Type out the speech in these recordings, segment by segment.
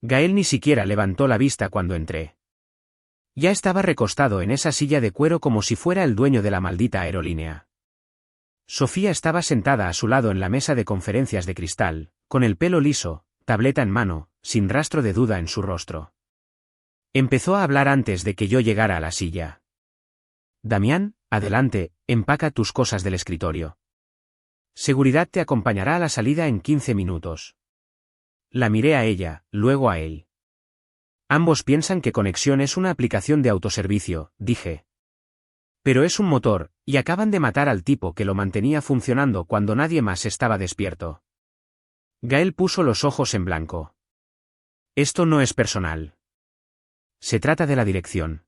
Gael ni siquiera levantó la vista cuando entré. Ya estaba recostado en esa silla de cuero como si fuera el dueño de la maldita aerolínea. Sofía estaba sentada a su lado en la mesa de conferencias de cristal, con el pelo liso, tableta en mano, sin rastro de duda en su rostro. Empezó a hablar antes de que yo llegara a la silla. Damián, adelante, empaca tus cosas del escritorio. Seguridad te acompañará a la salida en 15 minutos. La miré a ella, luego a él. Ambos piensan que Conexión es una aplicación de autoservicio, dije. Pero es un motor, y acaban de matar al tipo que lo mantenía funcionando cuando nadie más estaba despierto. Gael puso los ojos en blanco. Esto no es personal. Se trata de la dirección.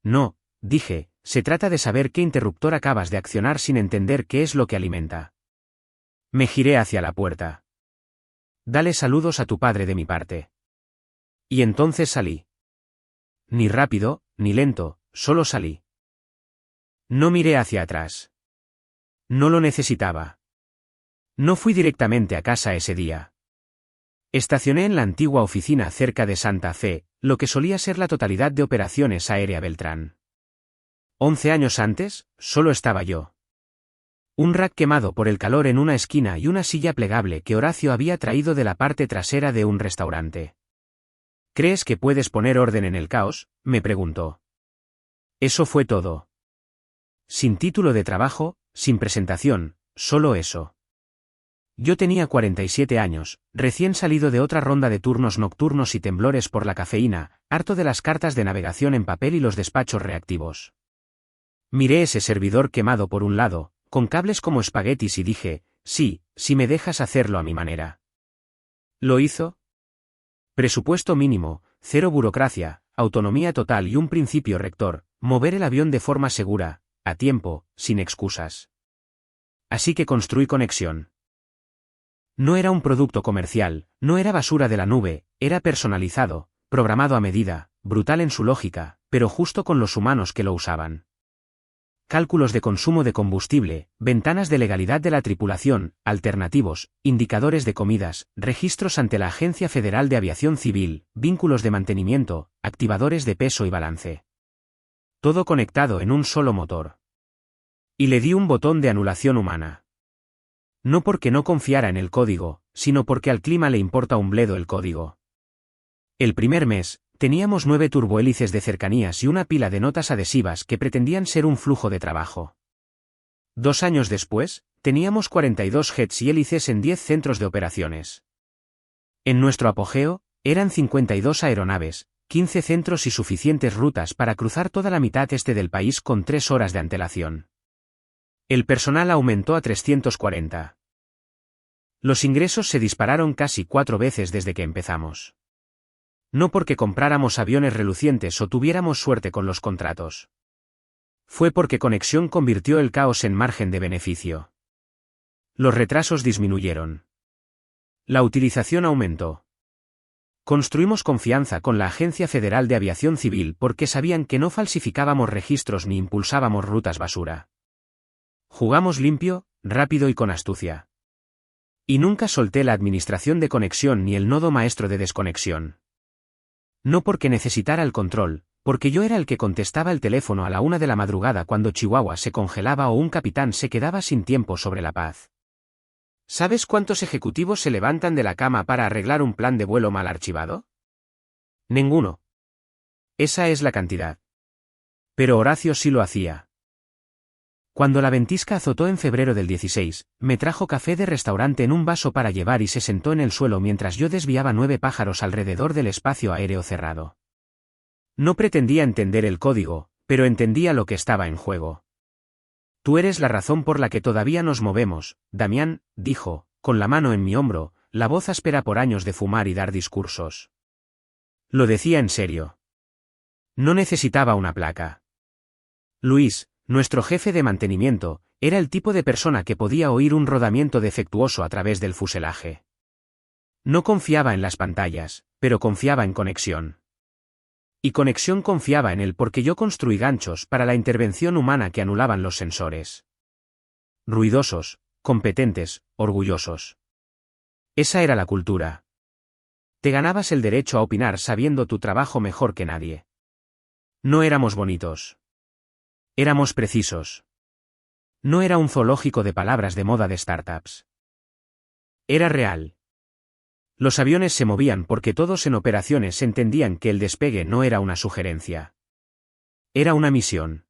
No, dije, se trata de saber qué interruptor acabas de accionar sin entender qué es lo que alimenta. Me giré hacia la puerta. Dale saludos a tu padre de mi parte. Y entonces salí. Ni rápido, ni lento, solo salí. No miré hacia atrás. No lo necesitaba. No fui directamente a casa ese día. Estacioné en la antigua oficina cerca de Santa Fe, lo que solía ser la totalidad de operaciones aérea Beltrán. 11 años antes, solo estaba yo. Un rack quemado por el calor en una esquina y una silla plegable que Horacio había traído de la parte trasera de un restaurante. ¿Crees que puedes poner orden en el caos?, me preguntó. Eso fue todo. Sin título de trabajo, sin presentación, solo eso. Yo tenía 47 años, recién salido de otra ronda de turnos nocturnos y temblores por la cafeína, harto de las cartas de navegación en papel y los despachos reactivos. Miré ese servidor quemado por un lado, con cables como espaguetis y dije, sí, si me dejas hacerlo a mi manera. ¿Lo hizo? Presupuesto mínimo, cero burocracia, autonomía total y un principio rector, mover el avión de forma segura, a tiempo, sin excusas. Así que construí Conexión. No era un producto comercial, no era basura de la nube, era personalizado, programado a medida, brutal en su lógica, pero justo con los humanos que lo usaban. Cálculos de consumo de combustible, ventanas de legalidad de la tripulación, alternativos, indicadores de comidas, registros ante la Agencia Federal de Aviación Civil, vínculos de mantenimiento, activadores de peso y balance. Todo conectado en un solo motor. Y le di un botón de anulación humana. No porque no confiara en el código, sino porque al clima le importa un bledo el código. El primer mes, teníamos 9 turbohélices de cercanías y una pila de notas adhesivas que pretendían ser un flujo de trabajo. 2 años después, teníamos 42 jets y hélices en 10 centros de operaciones. En nuestro apogeo, eran 52 aeronaves, 15 centros y suficientes rutas para cruzar toda la mitad este del país con 3 horas de antelación. El personal aumentó a 340. Los ingresos se dispararon casi 4 veces desde que empezamos. No porque compráramos aviones relucientes o tuviéramos suerte con los contratos. Fue porque Conexión convirtió el caos en margen de beneficio. Los retrasos disminuyeron. La utilización aumentó. Construimos confianza con la Agencia Federal de Aviación Civil porque sabían que no falsificábamos registros ni impulsábamos rutas basura. Jugamos limpio, rápido y con astucia. Y nunca solté la administración de Conexión ni el nodo maestro de desconexión. No porque necesitara el control, porque yo era el que contestaba el teléfono a la 1 de la madrugada cuando Chihuahua se congelaba o un capitán se quedaba sin tiempo sobre la paz. ¿Sabes cuántos ejecutivos se levantan de la cama para arreglar un plan de vuelo mal archivado? Ninguno. Esa es la cantidad. Pero Horacio sí lo hacía. Cuando la ventisca azotó en febrero del 16, me trajo café de restaurante en un vaso para llevar y se sentó en el suelo mientras yo desviaba 9 pájaros alrededor del espacio aéreo cerrado. No pretendía entender el código, pero entendía lo que estaba en juego. Tú eres la razón por la que todavía nos movemos, Damián, dijo, con la mano en mi hombro, la voz áspera por años de fumar y dar discursos. Lo decía en serio. No necesitaba una placa. Luis, nuestro jefe de mantenimiento, era el tipo de persona que podía oír un rodamiento defectuoso a través del fuselaje. No confiaba en las pantallas, pero confiaba en Conexión. Y Conexión confiaba en él porque yo construí ganchos para la intervención humana que anulaban los sensores. Ruidosos, competentes, orgullosos. Esa era la cultura. Te ganabas el derecho a opinar sabiendo tu trabajo mejor que nadie. No éramos bonitos. Éramos precisos. No era un zoológico de palabras de moda de startups. Era real. Los aviones se movían porque todos en operaciones entendían que el despegue no era una sugerencia. Era una misión.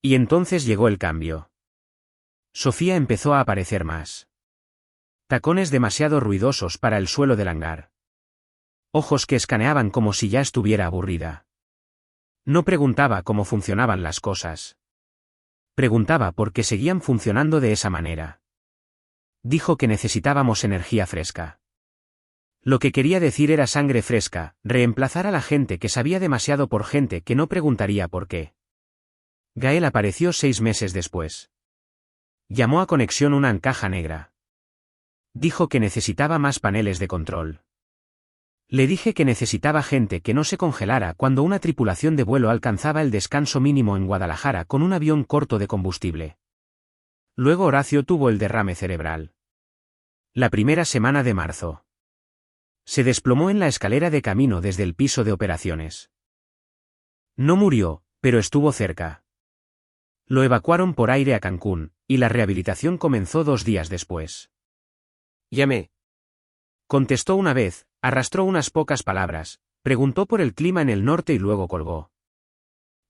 Y entonces llegó el cambio. Sofía empezó a aparecer más. Tacones demasiado ruidosos para el suelo del hangar. Ojos que escaneaban como si ya estuviera aburrida. No preguntaba cómo funcionaban las cosas. Preguntaba por qué seguían funcionando de esa manera. Dijo que necesitábamos energía fresca. Lo que quería decir era sangre fresca, reemplazar a la gente que sabía demasiado por gente que no preguntaría por qué. Gael apareció 6 meses después. Llamó a conexión una caja negra. Dijo que necesitaba más paneles de control. Le dije que necesitaba gente que no se congelara cuando una tripulación de vuelo alcanzaba el descanso mínimo en Guadalajara con un avión corto de combustible. Luego Horacio tuvo el derrame cerebral. La primera semana de marzo. Se desplomó en la escalera de camino desde el piso de operaciones. No murió, pero estuvo cerca. Lo evacuaron por aire a Cancún, y la rehabilitación comenzó 2 días después. Llamé. Contestó una vez, arrastró unas pocas palabras, preguntó por el clima en el norte y luego colgó.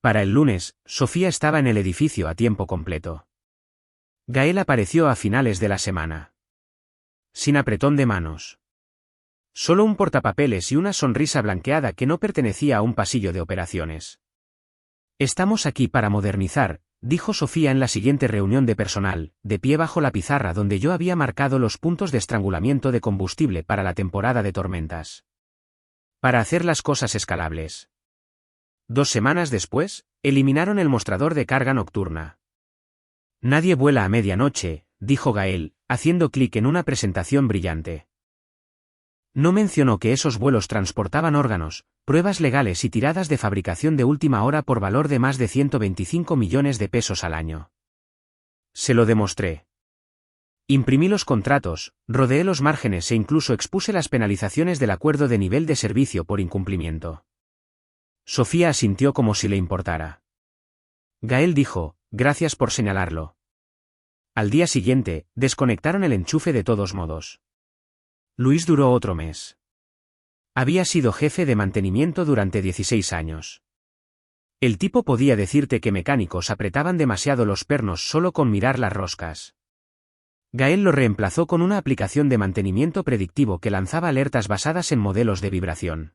Para el lunes, Sofía estaba en el edificio a tiempo completo. Gael apareció a finales de la semana. Sin apretón de manos. Solo un portapapeles y una sonrisa blanqueada que no pertenecía a un pasillo de operaciones. Estamos aquí para modernizar, dijo Sofía en la siguiente reunión de personal, de pie bajo la pizarra donde yo había marcado los puntos de estrangulamiento de combustible para la temporada de tormentas. Para hacer las cosas escalables. 2 semanas después, eliminaron el mostrador de carga nocturna. Nadie vuela a medianoche, dijo Gael, haciendo clic en una presentación brillante. No mencionó que esos vuelos transportaban órganos, pruebas legales y tiradas de fabricación de última hora por valor de más de 125 millones de pesos al año. Se lo demostré. Imprimí los contratos, rodeé los márgenes e incluso expuse las penalizaciones del acuerdo de nivel de servicio por incumplimiento. Sofía asintió como si le importara. Gael dijo, gracias por señalarlo. Al día siguiente, desconectaron el enchufe de todos modos. Luis duró otro mes. Había sido jefe de mantenimiento durante 16 años. El tipo podía decirte que mecánicos apretaban demasiado los pernos solo con mirar las roscas. Gael lo reemplazó con una aplicación de mantenimiento predictivo que lanzaba alertas basadas en modelos de vibración.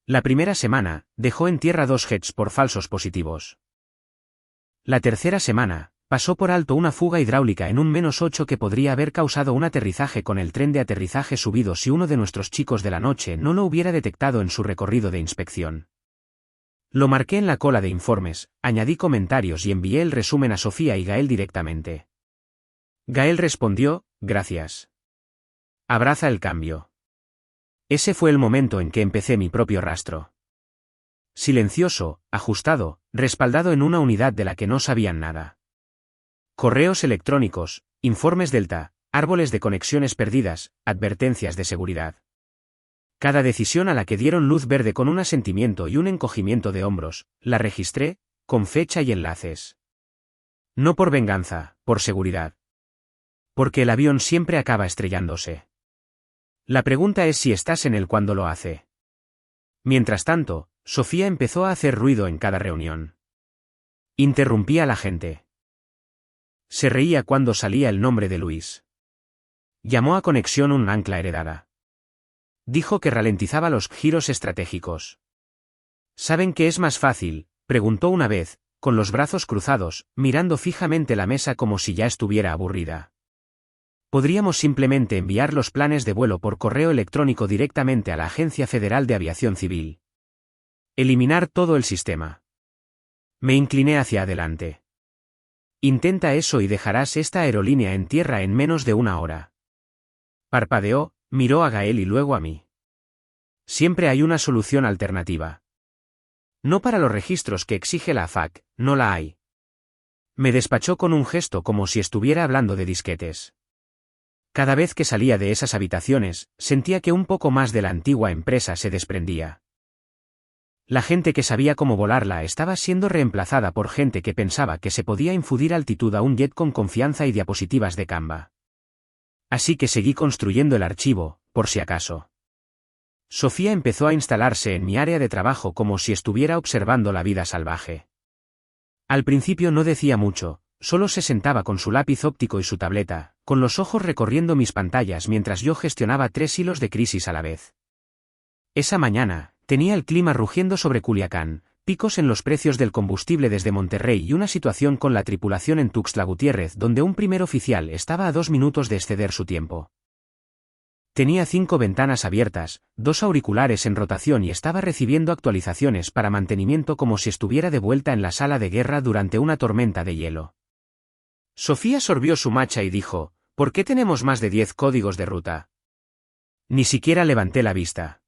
La primera semana, dejó en tierra 2 jets por falsos positivos. La tercera semana, pasó por alto una fuga hidráulica en un -8 que podría haber causado un aterrizaje con el tren de aterrizaje subido si uno de nuestros chicos de la noche no lo hubiera detectado en su recorrido de inspección. Lo marqué en la cola de informes, añadí comentarios y envié el resumen a Sofía y Gael directamente. Gael respondió, gracias. Abraza el cambio. Ese fue el momento en que empecé mi propio rastro. Silencioso, ajustado, respaldado en una unidad de la que no sabían nada. Correos electrónicos, informes Delta, árboles de conexiones perdidas, advertencias de seguridad. Cada decisión a la que dieron luz verde con un asentimiento y un encogimiento de hombros, la registré, con fecha y enlaces. No por venganza, por seguridad. Porque el avión siempre acaba estrellándose. La pregunta es si estás en él cuando lo hace. Mientras tanto, Sofía empezó a hacer ruido en cada reunión. Interrumpía a la gente. Se reía cuando salía el nombre de Luis. Llamó a conexión un ancla heredada. Dijo que ralentizaba los giros estratégicos. ¿Saben qué es más fácil?, preguntó una vez, con los brazos cruzados, mirando fijamente la mesa como si ya estuviera aburrida. Podríamos simplemente enviar los planes de vuelo por correo electrónico directamente a la Agencia Federal de Aviación Civil. Eliminar todo el sistema. Me incliné hacia adelante. Intenta eso y dejarás esta aerolínea en tierra en menos de 1 hora. Parpadeó, miró a Gael y luego a mí. Siempre hay una solución alternativa. No para los registros que exige la AFAC, no la hay. Me despachó con un gesto como si estuviera hablando de disquetes. Cada vez que salía de esas habitaciones, sentía que un poco más de la antigua empresa se desprendía. La gente que sabía cómo volarla estaba siendo reemplazada por gente que pensaba que se podía infundir altitud a un jet con confianza y diapositivas de Canva. Así que seguí construyendo el archivo, por si acaso. Sofía empezó a instalarse en mi área de trabajo como si estuviera observando la vida salvaje. Al principio no decía mucho, solo se sentaba con su lápiz óptico y su tableta, con los ojos recorriendo mis pantallas mientras yo gestionaba 3 hilos de crisis a la vez. Esa mañana, tenía el clima rugiendo sobre Culiacán, picos en los precios del combustible desde Monterrey y una situación con la tripulación en Tuxtla Gutiérrez donde un primer oficial estaba a 2 minutos de exceder su tiempo. Tenía 5 ventanas abiertas, 2 auriculares en rotación y estaba recibiendo actualizaciones para mantenimiento como si estuviera de vuelta en la sala de guerra durante una tormenta de hielo. Sofía sorbió su matcha y dijo, ¿por qué tenemos más de 10 códigos de ruta? Ni siquiera levanté la vista.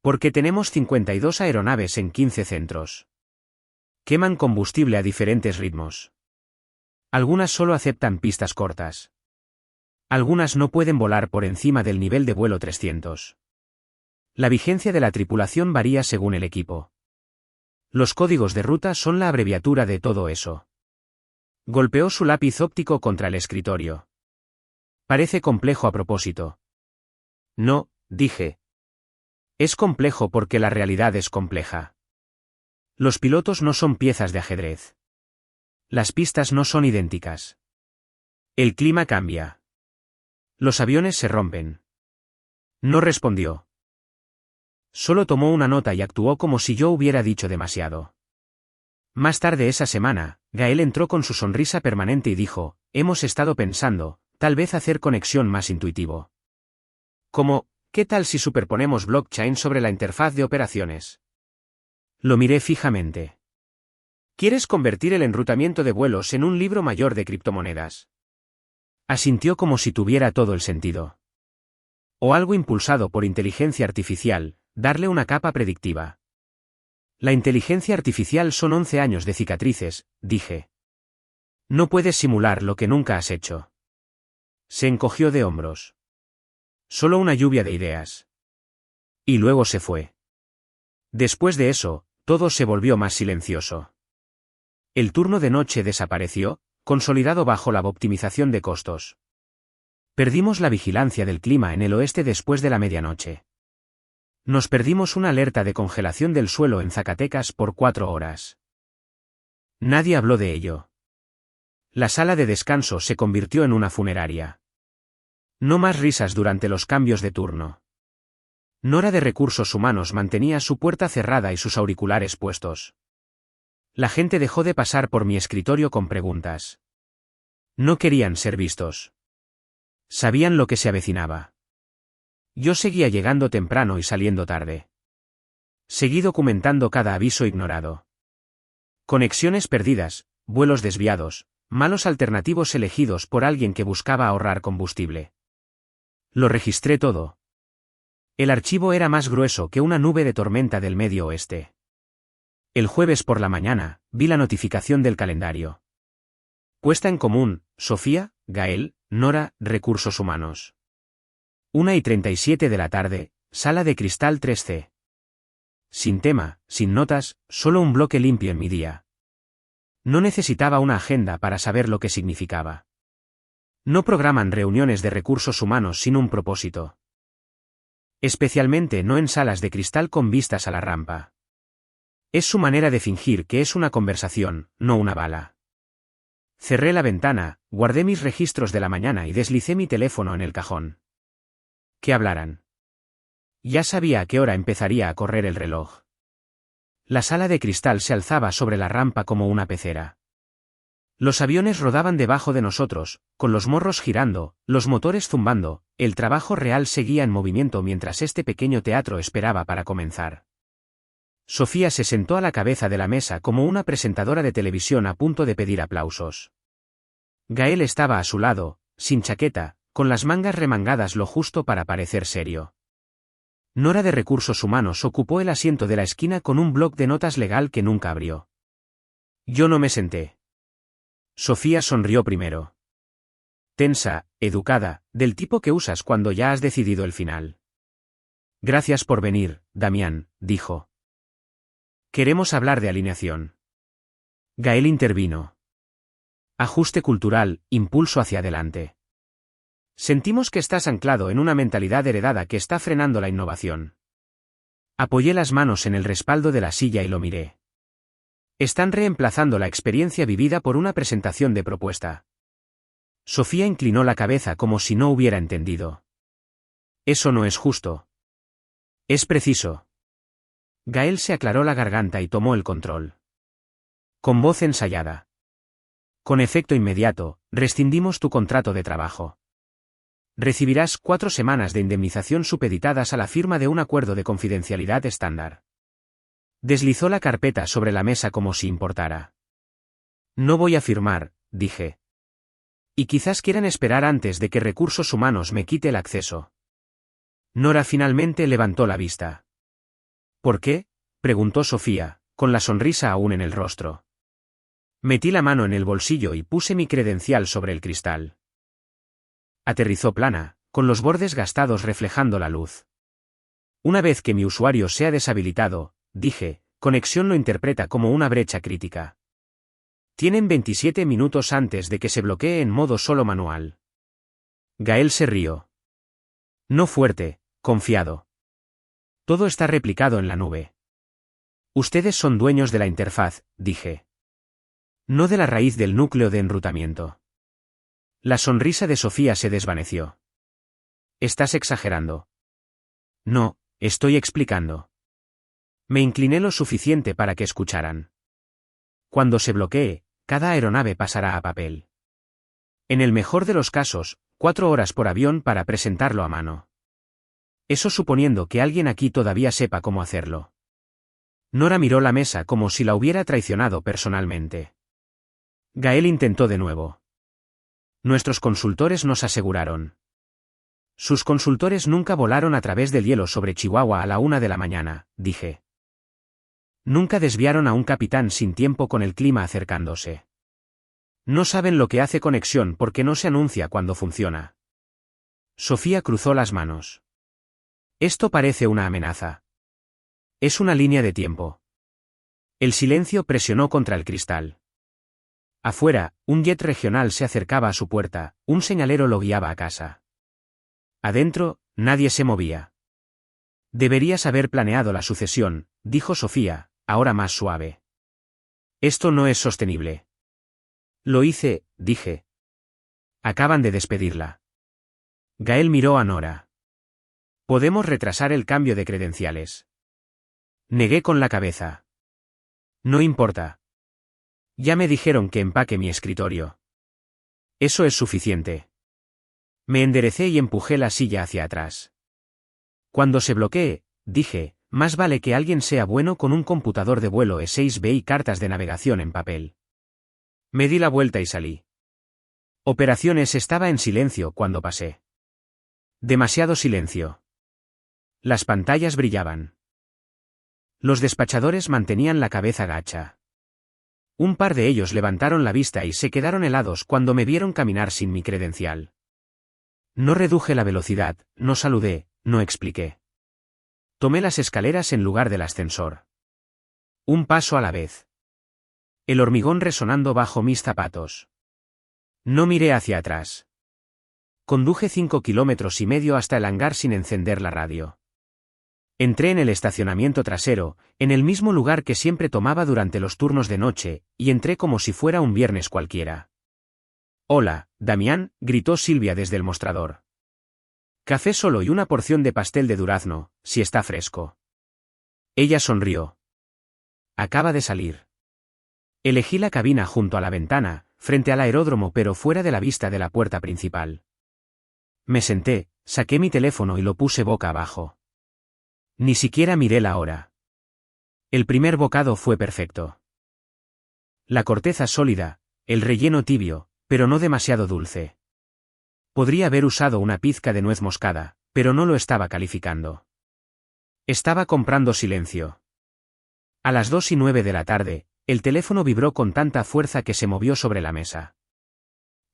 Porque tenemos 52 aeronaves en 15 centros. Queman combustible a diferentes ritmos. Algunas solo aceptan pistas cortas. Algunas no pueden volar por encima del nivel de vuelo 300. La vigencia de la tripulación varía según el equipo. Los códigos de ruta son la abreviatura de todo eso. Golpeó su lápiz óptico contra el escritorio. Parece complejo a propósito. No, dije. Es complejo porque la realidad es compleja. Los pilotos no son piezas de ajedrez. Las pistas no son idénticas. El clima cambia. Los aviones se rompen. No respondió. Solo tomó una nota y actuó como si yo hubiera dicho demasiado. Más tarde esa semana, Gael entró con su sonrisa permanente y dijo, hemos estado pensando, tal vez hacer conexión más intuitivo. Como, ¿qué tal si superponemos blockchain sobre la interfaz de operaciones? Lo miré fijamente. ¿Quieres convertir el enrutamiento de vuelos en un libro mayor de criptomonedas? Asintió como si tuviera todo el sentido. O algo impulsado por inteligencia artificial, darle una capa predictiva. La inteligencia artificial son 11 años de cicatrices, dije. No puedes simular lo que nunca has hecho. Se encogió de hombros. Solo una lluvia de ideas. Y luego se fue. Después de eso, todo se volvió más silencioso. El turno de noche desapareció, consolidado bajo la optimización de costos. Perdimos la vigilancia del clima en el oeste después de la medianoche. Nos perdimos una alerta de congelación del suelo en Zacatecas por 4 horas. Nadie habló de ello. La sala de descanso se convirtió en una funeraria. No más risas durante los cambios de turno. Nora de Recursos Humanos mantenía su puerta cerrada y sus auriculares puestos. La gente dejó de pasar por mi escritorio con preguntas. No querían ser vistos. Sabían lo que se avecinaba. Yo seguía llegando temprano y saliendo tarde. Seguí documentando cada aviso ignorado. Conexiones perdidas, vuelos desviados, malos alternativos elegidos por alguien que buscaba ahorrar combustible. Lo registré todo. El archivo era más grueso que una nube de tormenta del Medio Oeste. El jueves por la mañana, vi la notificación del calendario. Puesta en común, Sofía, Gael, Nora, Recursos Humanos. 1:37 de la tarde, sala de cristal 3C. Sin tema, sin notas, solo un bloque limpio en mi día. No necesitaba una agenda para saber lo que significaba. No programan reuniones de recursos humanos sin un propósito. Especialmente no en salas de cristal con vistas a la rampa. Es su manera de fingir que es una conversación, no una bala. Cerré la ventana, guardé mis registros de la mañana y deslicé mi teléfono en el cajón. Que hablaran. Ya sabía a qué hora empezaría a correr el reloj. La sala de cristal se alzaba sobre la rampa como una pecera. Los aviones rodaban debajo de nosotros, con los morros girando, los motores zumbando, el trabajo real seguía en movimiento mientras este pequeño teatro esperaba para comenzar. Sofía se sentó a la cabeza de la mesa como una presentadora de televisión a punto de pedir aplausos. Gael estaba a su lado, sin chaqueta, con las mangas remangadas lo justo para parecer serio. Nora de Recursos Humanos ocupó el asiento de la esquina con un bloc de notas legal que nunca abrió. Yo no me senté. Sofía sonrió primero. tensa, educada, del tipo que usas cuando ya has decidido el final. Gracias por venir, Damián, dijo. Queremos hablar de alineación. Gael intervino. Ajuste cultural, impulso hacia adelante. Sentimos que estás anclado en una mentalidad heredada que está frenando la innovación. Apoyé las manos en el respaldo de la silla y lo miré. Están reemplazando la experiencia vivida por una presentación de propuesta. Sofía inclinó la cabeza como si no hubiera entendido. Eso no es justo. Es preciso. Gael se aclaró la garganta y tomó el control. Con voz ensayada. Con efecto inmediato, rescindimos tu contrato de trabajo. Recibirás 4 semanas de indemnización supeditadas a la firma de un acuerdo de confidencialidad estándar. Deslizó la carpeta sobre la mesa como si importara. No voy a firmar, dije. Y quizás quieran esperar antes de que Recursos Humanos me quite el acceso. Nora finalmente levantó la vista. ¿Por qué?, preguntó Sofía, con la sonrisa aún en el rostro. Metí la mano en el bolsillo y puse mi credencial sobre el cristal. Aterrizó plana, con los bordes gastados reflejando la luz. Una vez que mi usuario sea deshabilitado, dije, Conexión lo interpreta como una brecha crítica. Tienen 27 minutos antes de que se bloquee en modo solo manual. Gael se rió. No fuerte, confiado. Todo está replicado en la nube. Ustedes son dueños de la interfaz, dije. No de la raíz del núcleo de enrutamiento. La sonrisa de Sofía se desvaneció. Estás exagerando. No, estoy explicando. Me incliné lo suficiente para que escucharan. Cuando se bloquee, cada aeronave pasará a papel. En el mejor de los casos, 4 horas por avión para presentarlo a mano. Eso suponiendo que alguien aquí todavía sepa cómo hacerlo. Nora miró la mesa como si la hubiera traicionado personalmente. Gael intentó de nuevo. Nuestros consultores nos aseguraron. Sus consultores nunca volaron a través del hielo sobre Chihuahua a la 1 de la mañana, dije. Nunca desviaron a un capitán sin tiempo con el clima acercándose. No saben lo que hace conexión porque no se anuncia cuando funciona. Sofía cruzó las manos. Esto parece una amenaza. Es una línea de tiempo. El silencio presionó contra el cristal. Afuera, un jet regional se acercaba a su puerta, un señalero lo guiaba a casa. Adentro, nadie se movía. Deberías haber planeado la sucesión, dijo Sofía, ahora más suave. Esto no es sostenible. Lo hice, dije. Acaban de despedirla. Gael miró a Nora. Podemos retrasar el cambio de credenciales. Negué con la cabeza. No importa. Ya me dijeron que empaque mi escritorio. Eso es suficiente. Me enderecé y empujé la silla hacia atrás. Cuando se bloquee, dije, más vale que alguien sea bueno con un computador de vuelo E6B y cartas de navegación en papel. Me di la vuelta y salí. Operaciones estaba en silencio cuando pasé. Demasiado silencio. Las pantallas brillaban. Los despachadores mantenían la cabeza gacha. Un par de ellos levantaron la vista y se quedaron helados cuando me vieron caminar sin mi credencial. No reduje la velocidad, no saludé, no expliqué. Tomé las escaleras en lugar del ascensor. Un paso a la vez. El hormigón resonando bajo mis zapatos. No miré hacia atrás. Conduje 5,5 kilómetros hasta el hangar sin encender la radio. Entré en el estacionamiento trasero, en el mismo lugar que siempre tomaba durante los turnos de noche, y entré como si fuera un viernes cualquiera. Hola, Damián, gritó Silvia desde el mostrador. Café solo y una porción de pastel de durazno, si está fresco. Ella sonrió. Acaba de salir. Elegí la cabina junto a la ventana, frente al aeródromo pero fuera de la vista de la puerta principal. Me senté, saqué mi teléfono y lo puse boca abajo. Ni siquiera miré la hora. El primer bocado fue perfecto. La corteza sólida, el relleno tibio, pero no demasiado dulce. Podría haber usado una pizca de nuez moscada, pero no lo estaba calificando. Estaba comprando silencio. A las 2:09 de la tarde, el teléfono vibró con tanta fuerza que se movió sobre la mesa.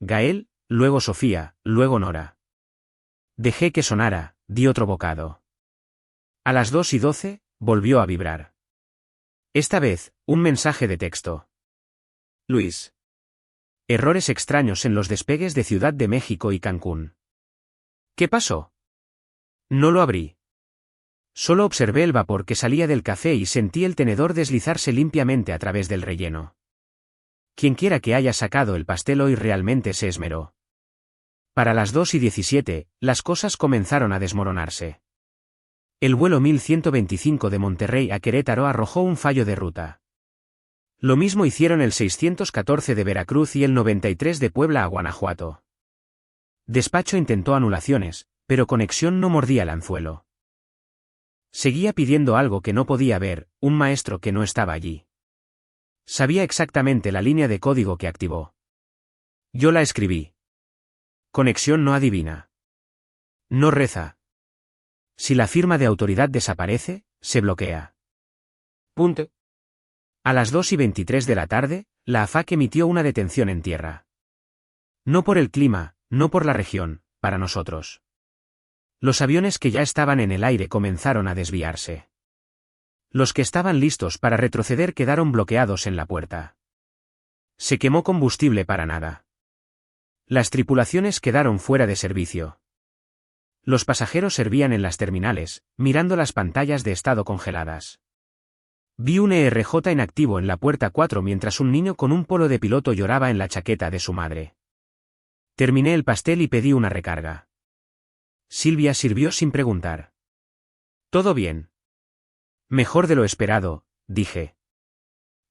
Gael, luego Sofía, luego Nora. Dejé que sonara, di otro bocado. A las 2:12, volvió a vibrar. Esta vez, un mensaje de texto. Luis. Errores extraños en los despegues de Ciudad de México y Cancún. ¿Qué pasó? No lo abrí. Solo observé el vapor que salía del café y sentí el tenedor deslizarse limpiamente a través del relleno. Quienquiera que haya sacado el pastel hoy realmente se esmeró. Para las 2:17, las cosas comenzaron a desmoronarse. El vuelo 1125 de Monterrey a Querétaro arrojó un fallo de ruta. Lo mismo hicieron el 614 de Veracruz y el 93 de Puebla a Guanajuato. Despacho intentó anulaciones, pero Conexión no mordía el anzuelo. Seguía pidiendo algo que no podía ver, un maestro que no estaba allí. Sabía exactamente la línea de código que activó. Yo la escribí. Conexión no adivina. No reza. Si la firma de autoridad desaparece, se bloquea. Punto. A las 2:23 de la tarde, la AFAC emitió una detención en tierra. No por el clima, no por la región, para nosotros. Los aviones que ya estaban en el aire comenzaron a desviarse. Los que estaban listos para retroceder quedaron bloqueados en la puerta. Se quemó combustible para nada. Las tripulaciones quedaron fuera de servicio. Los pasajeros servían en las terminales, mirando las pantallas de estado congeladas. Vi un ERJ inactivo en la puerta 4 mientras un niño con un polo de piloto lloraba en la chaqueta de su madre. Terminé el pastel y pedí una recarga. Silvia sirvió sin preguntar. ¿Todo bien? Mejor de lo esperado, dije.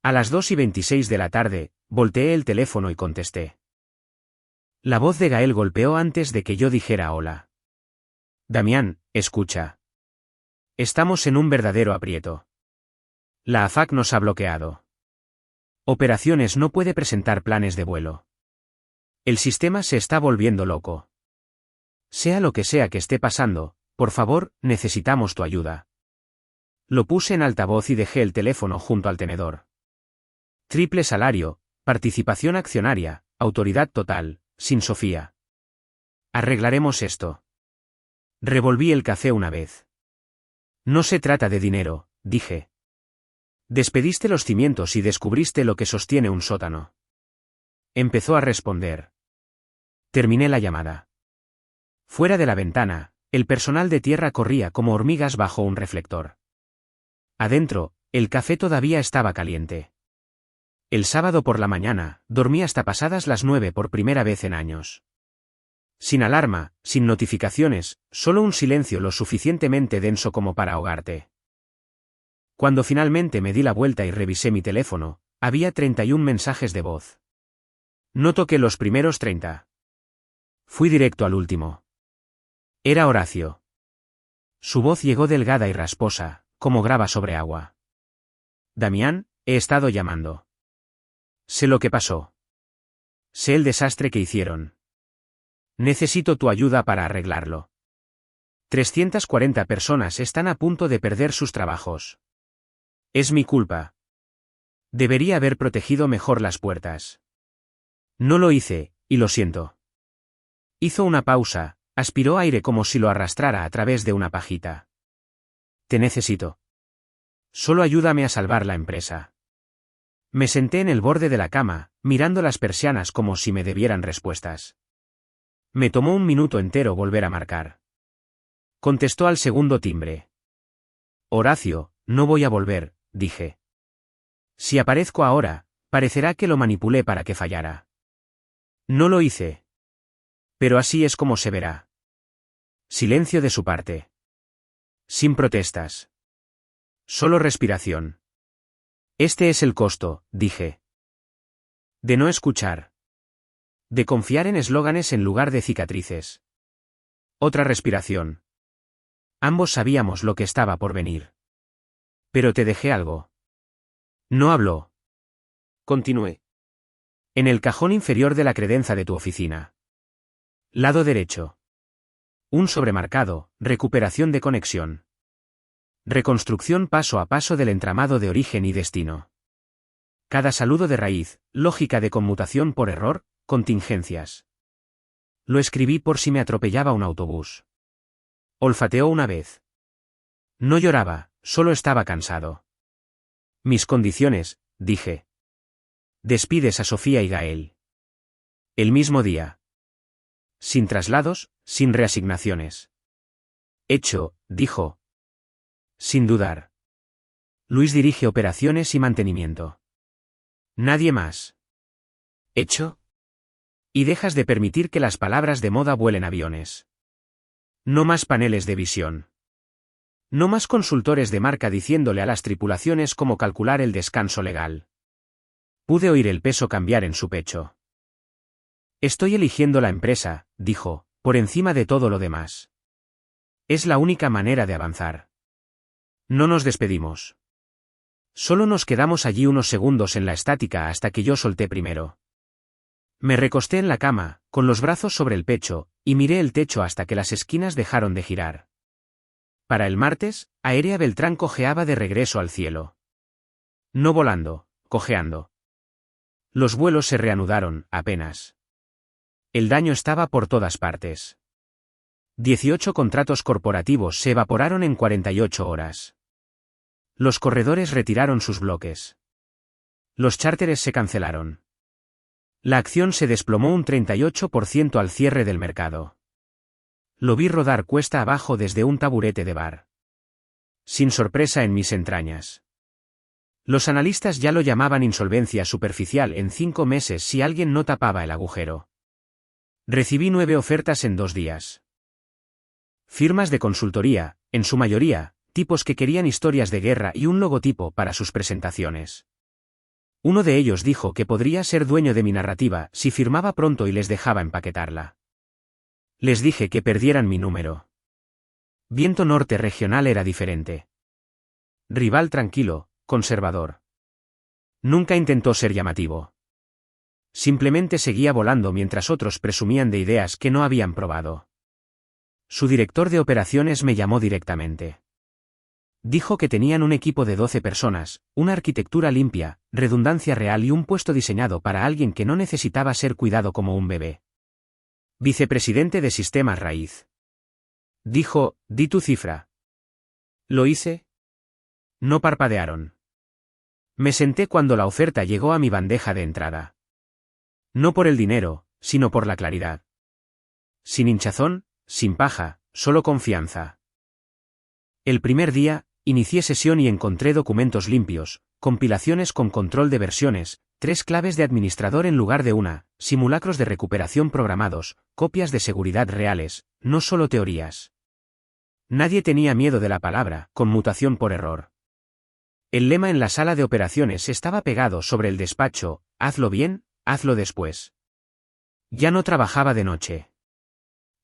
A las 2:26 de la tarde, volteé el teléfono y contesté. La voz de Gael golpeó antes de que yo dijera hola. Damián, escucha. Estamos en un verdadero aprieto. La AFAC nos ha bloqueado. Operaciones no puede presentar planes de vuelo. El sistema se está volviendo loco. Sea lo que sea que esté pasando, por favor, necesitamos tu ayuda. Lo puse en altavoz y dejé el teléfono junto al tenedor. Triple salario, participación accionaria, autoridad total, sin Sofía. Arreglaremos esto. Revolví el café una vez. No se trata de dinero, dije. Despediste los cimientos y descubriste lo que sostiene un sótano. Empezó a responder. Terminé la llamada. Fuera de la ventana, el personal de tierra corría como hormigas bajo un reflector. Adentro, el café todavía estaba caliente. El sábado por la mañana, dormí hasta pasadas las 9 por primera vez en años. Sin alarma, sin notificaciones, solo un silencio lo suficientemente denso como para ahogarte. Cuando finalmente me di la vuelta y revisé mi teléfono, había 31 mensajes de voz. No toqué los primeros 30. Fui directo al último. Era Horacio. Su voz llegó delgada y rasposa, como grava sobre agua. Damián, he estado llamando. Sé lo que pasó. Sé el desastre que hicieron. Necesito tu ayuda para arreglarlo. 340 personas están a punto de perder sus trabajos. Es mi culpa. Debería haber protegido mejor las puertas. No lo hice, y lo siento. Hizo una pausa, aspiró aire como si lo arrastrara a través de una pajita. Te necesito. Solo ayúdame a salvar la empresa. Me senté en el borde de la cama, mirando las persianas como si me debieran respuestas. Me tomó un minuto entero volver a marcar. Contestó al segundo timbre. Horacio, no voy a volver, dije. Si aparezco ahora, parecerá que lo manipulé para que fallara. No lo hice. Pero así es como se verá. Silencio de su parte. Sin protestas. Solo respiración. Este es el costo, dije. De no escuchar. De confiar en eslóganes en lugar de cicatrices. Otra respiración. Ambos sabíamos lo que estaba por venir. Pero te dejé algo. No habló. Continué. En el cajón inferior de la credenza de tu oficina. Lado derecho. Un sobremarcado, recuperación de conexión. Reconstrucción paso a paso del entramado de origen y destino. Cada saludo de raíz, lógica de conmutación por error, contingencias. Lo escribí por si me atropellaba un autobús. Olfateó una vez. No lloraba, solo estaba cansado. Mis condiciones, dije. Despides a Sofía y Gael. El mismo día. Sin traslados, sin reasignaciones. Hecho, dijo. Sin dudar. Luis dirige operaciones y mantenimiento. Nadie más. Hecho. Y dejas de permitir que las palabras de moda vuelen aviones. No más paneles de visión. No más consultores de marca diciéndole a las tripulaciones cómo calcular el descanso legal. Pude oír el peso cambiar en su pecho. Estoy eligiendo la empresa, dijo, por encima de todo lo demás. Es la única manera de avanzar. No nos despedimos. Solo nos quedamos allí unos segundos en la estática hasta que yo solté primero. Me recosté en la cama, con los brazos sobre el pecho, y miré el techo hasta que las esquinas dejaron de girar. Para el martes, Aérea Beltrán cojeaba de regreso al cielo. No volando, cojeando. Los vuelos se reanudaron, apenas. El daño estaba por todas partes. 18 contratos corporativos se evaporaron en 48 horas. Los corredores retiraron sus bloques. Los chárteres se cancelaron. La acción se desplomó un 38% al cierre del mercado. Lo vi rodar cuesta abajo desde un taburete de bar. Sin sorpresa en mis entrañas. Los analistas ya lo llamaban insolvencia superficial en 5 meses si alguien no tapaba el agujero. Recibí 9 ofertas en 2 días. Firmas de consultoría, en su mayoría, tipos que querían historias de guerra y un logotipo para sus presentaciones. Uno de ellos dijo que podría ser dueño de mi narrativa si firmaba pronto y les dejaba empaquetarla. Les dije que perdieran mi número. Viento Norte Regional era diferente. Rival tranquilo, conservador. Nunca intentó ser llamativo. Simplemente seguía volando mientras otros presumían de ideas que no habían probado. Su director de operaciones me llamó directamente. Dijo que tenían un equipo de 12 personas, una arquitectura limpia, redundancia real y un puesto diseñado para alguien que no necesitaba ser cuidado como un bebé. Vicepresidente de Sistemas Raíz. Dijo, di tu cifra. ¿Lo hice? No parpadearon. Me senté cuando la oferta llegó a mi bandeja de entrada. No por el dinero, sino por la claridad. Sin hinchazón, sin paja, solo confianza. El primer día, inicié sesión y encontré documentos limpios, compilaciones con control de versiones, 3 claves de administrador en lugar de una, simulacros de recuperación programados, copias de seguridad reales, no solo teorías. Nadie tenía miedo de la palabra, conmutación por error. El lema en la sala de operaciones estaba pegado sobre el despacho, hazlo bien, hazlo después. Ya no trabajaba de noche.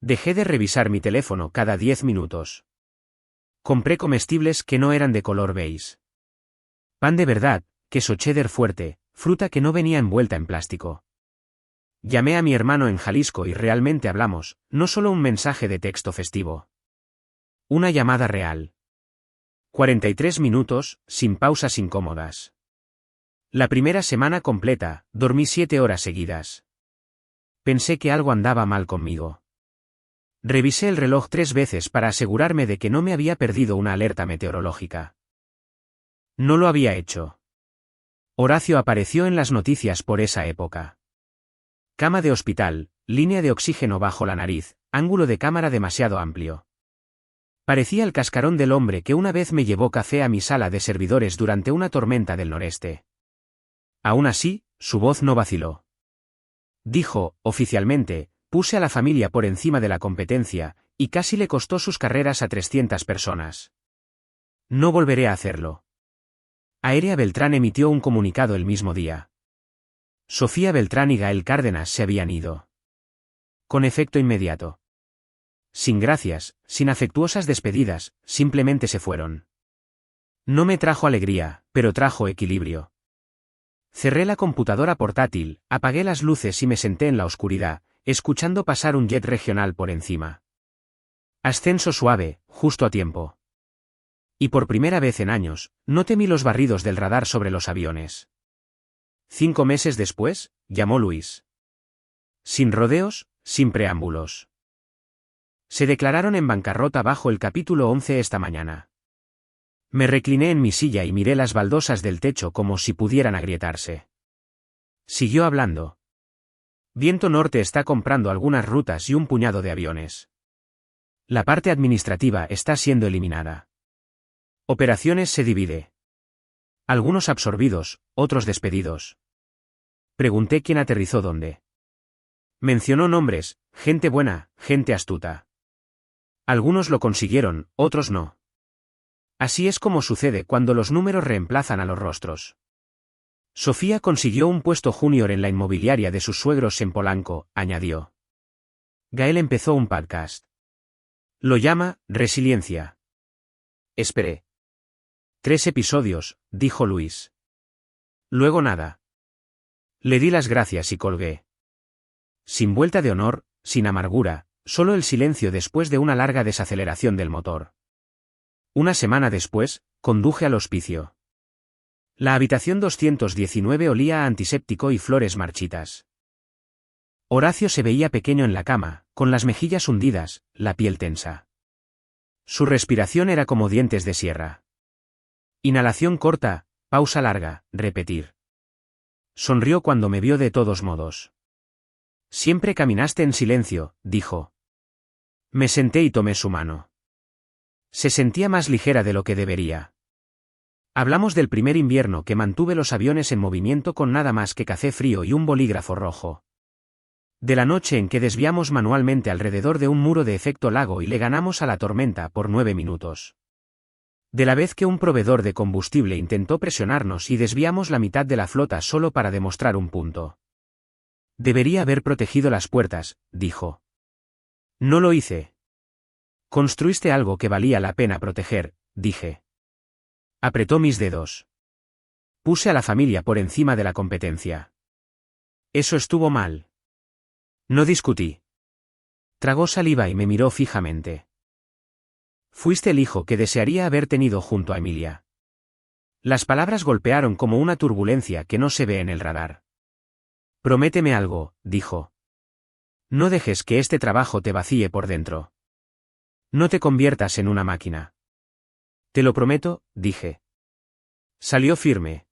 Dejé de revisar mi teléfono cada 10 minutos. Compré comestibles que no eran de color beige. Pan de verdad, queso cheddar fuerte, fruta que no venía envuelta en plástico. Llamé a mi hermano en Jalisco y realmente hablamos, no solo un mensaje de texto festivo. Una llamada real. 43 minutos, sin pausas incómodas. La primera semana completa, dormí 7 horas seguidas. Pensé que algo andaba mal conmigo. Revisé el reloj 3 veces para asegurarme de que no me había perdido una alerta meteorológica. No lo había hecho. Horacio apareció en las noticias por esa época. Cama de hospital, línea de oxígeno bajo la nariz, ángulo de cámara demasiado amplio. Parecía el cascarón del hombre que una vez me llevó café a mi sala de servidores durante una tormenta del noreste. Aún así, su voz no vaciló. Dijo, oficialmente, puse a la familia por encima de la competencia, y casi le costó sus carreras a 300 personas. No volveré a hacerlo. Aérea Beltrán emitió un comunicado el mismo día. Sofía Beltrán y Gael Cárdenas se habían ido. Con efecto inmediato. Sin gracias, sin afectuosas despedidas, simplemente se fueron. No me trajo alegría, pero trajo equilibrio. Cerré la computadora portátil, apagué las luces y me senté en la oscuridad, escuchando pasar un jet regional por encima. Ascenso suave, justo a tiempo. Y por primera vez en años, no temí los barridos del radar sobre los aviones. 5 meses después, llamó Luis. Sin rodeos, sin preámbulos. Se declararon en bancarrota bajo el capítulo 11 esta mañana. Me recliné en mi silla y miré las baldosas del techo como si pudieran agrietarse. Siguió hablando. Viento Norte está comprando algunas rutas y un puñado de aviones. La parte administrativa está siendo eliminada. Operaciones se divide. Algunos absorbidos, otros despedidos. Pregunté quién aterrizó dónde. Mencionó nombres, gente buena, gente astuta. Algunos lo consiguieron, otros no. Así es como sucede cuando los números reemplazan a los rostros. Sofía consiguió un puesto junior en la inmobiliaria de sus suegros en Polanco, añadió. Gael empezó un podcast. Lo llama Resiliencia. Esperé. 3 episodios, dijo Luis. Luego nada. Le di las gracias y colgué. Sin vuelta de honor, sin amargura, solo el silencio después de una larga desaceleración del motor. Una semana después, conduje al hospicio. La habitación 219 olía a antiséptico y flores marchitas. Horacio se veía pequeño en la cama, con las mejillas hundidas, la piel tensa. Su respiración era como dientes de sierra. Inhalación corta, pausa larga, repetir. Sonrió cuando me vio de todos modos. Siempre caminaste en silencio, dijo. Me senté y tomé su mano. Se sentía más ligera de lo que debería. Hablamos del primer invierno que mantuve los aviones en movimiento con nada más que café frío y un bolígrafo rojo. De la noche en que desviamos manualmente alrededor de un muro de efecto lago y le ganamos a la tormenta por 9 minutos. De la vez que un proveedor de combustible intentó presionarnos y desviamos la mitad de la flota solo para demostrar un punto. Debería haber protegido las puertas, dijo. No lo hice. Construiste algo que valía la pena proteger, dije. Apretó mis dedos. Puse a la familia por encima de la competencia. Eso estuvo mal. No discutí. Tragó saliva y me miró fijamente. Fuiste el hijo que desearía haber tenido junto a Emilia. Las palabras golpearon como una turbulencia que no se ve en el radar. Prométeme algo, dijo. No dejes que este trabajo te vacíe por dentro. No te conviertas en una máquina. Te lo prometo, dije. Salió firme.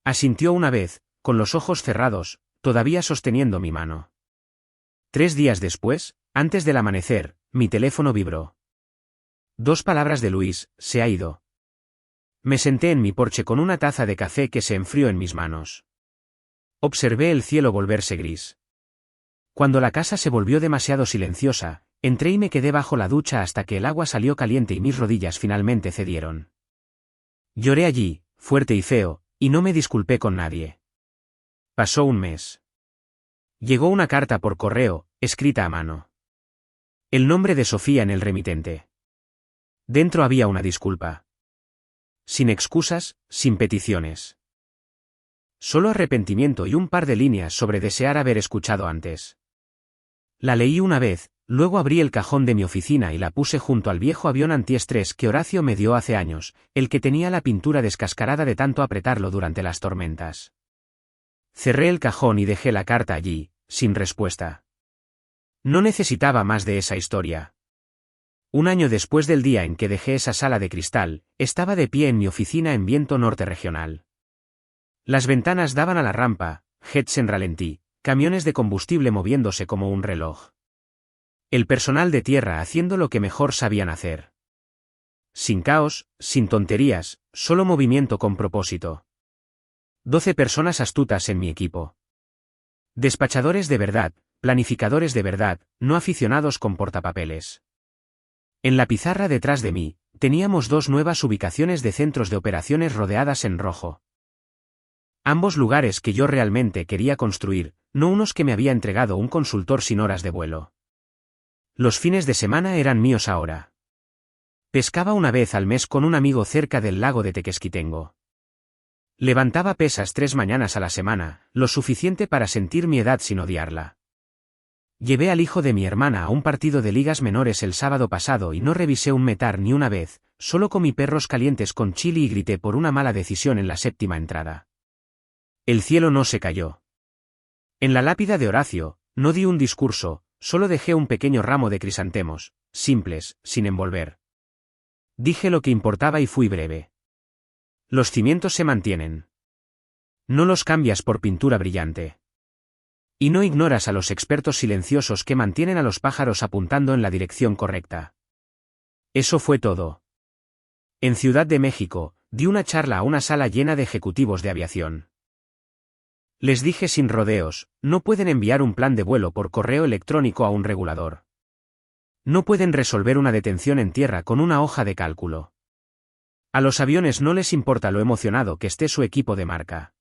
Asintió una vez, con los ojos cerrados, todavía sosteniendo mi mano. 3 días después, antes del amanecer, mi teléfono vibró. 2 palabras de Luis, se ha ido. Me senté en mi porche con una taza de café que se enfrió en mis manos. Observé el cielo volverse gris. Cuando la casa se volvió demasiado silenciosa, entré y me quedé bajo la ducha hasta que el agua salió caliente y mis rodillas finalmente cedieron. Lloré allí, fuerte y feo, y no me disculpé con nadie. Pasó un mes. Llegó una carta por correo, escrita a mano. El nombre de Sofía en el remitente. Dentro había una disculpa. Sin excusas, sin peticiones. Solo arrepentimiento y un par de líneas sobre desear haber escuchado antes. La leí una vez, luego abrí el cajón de mi oficina y la puse junto al viejo avión antiestrés que Horacio me dio hace años, el que tenía la pintura descascarada de tanto apretarlo durante las tormentas. Cerré el cajón y dejé la carta allí, sin respuesta. No necesitaba más de esa historia. Un año después del día en que dejé esa sala de cristal, estaba de pie en mi oficina en Viento Norte Regional. Las ventanas daban a la rampa, jets en ralentí, camiones de combustible moviéndose como un reloj. El personal de tierra haciendo lo que mejor sabían hacer. Sin caos, sin tonterías, solo movimiento con propósito. 12 personas astutas en mi equipo. Despachadores de verdad, planificadores de verdad, no aficionados con portapapeles. En la pizarra detrás de mí, teníamos 2 nuevas ubicaciones de centros de operaciones rodeadas en rojo. Ambos lugares que yo realmente quería construir, no unos que me había entregado un consultor sin horas de vuelo. Los fines de semana eran míos ahora. Pescaba una vez al mes con un amigo cerca del lago de Tequesquitengo. Levantaba pesas 3 mañanas a la semana, lo suficiente para sentir mi edad sin odiarla. Llevé al hijo de mi hermana a un partido de ligas menores el sábado pasado y no revisé un metar ni una vez, solo comí perros calientes con chili y grité por una mala decisión en la 7ª entrada. El cielo no se cayó. En la lápida de Horacio, No di un discurso, solo dejé un pequeño ramo de crisantemos, simples, sin envolver. Dije lo que importaba y fui breve. Los cimientos se mantienen. No los cambias por pintura brillante. Y no ignoras a los expertos silenciosos que mantienen a los pájaros apuntando en la dirección correcta. Eso fue todo. En Ciudad de México, di una charla a una sala llena de ejecutivos de aviación. Les dije sin rodeos, no pueden enviar un plan de vuelo por correo electrónico a un regulador. No pueden resolver una detención en tierra con una hoja de cálculo. A los aviones no les importa lo emocionado que esté su equipo de marca.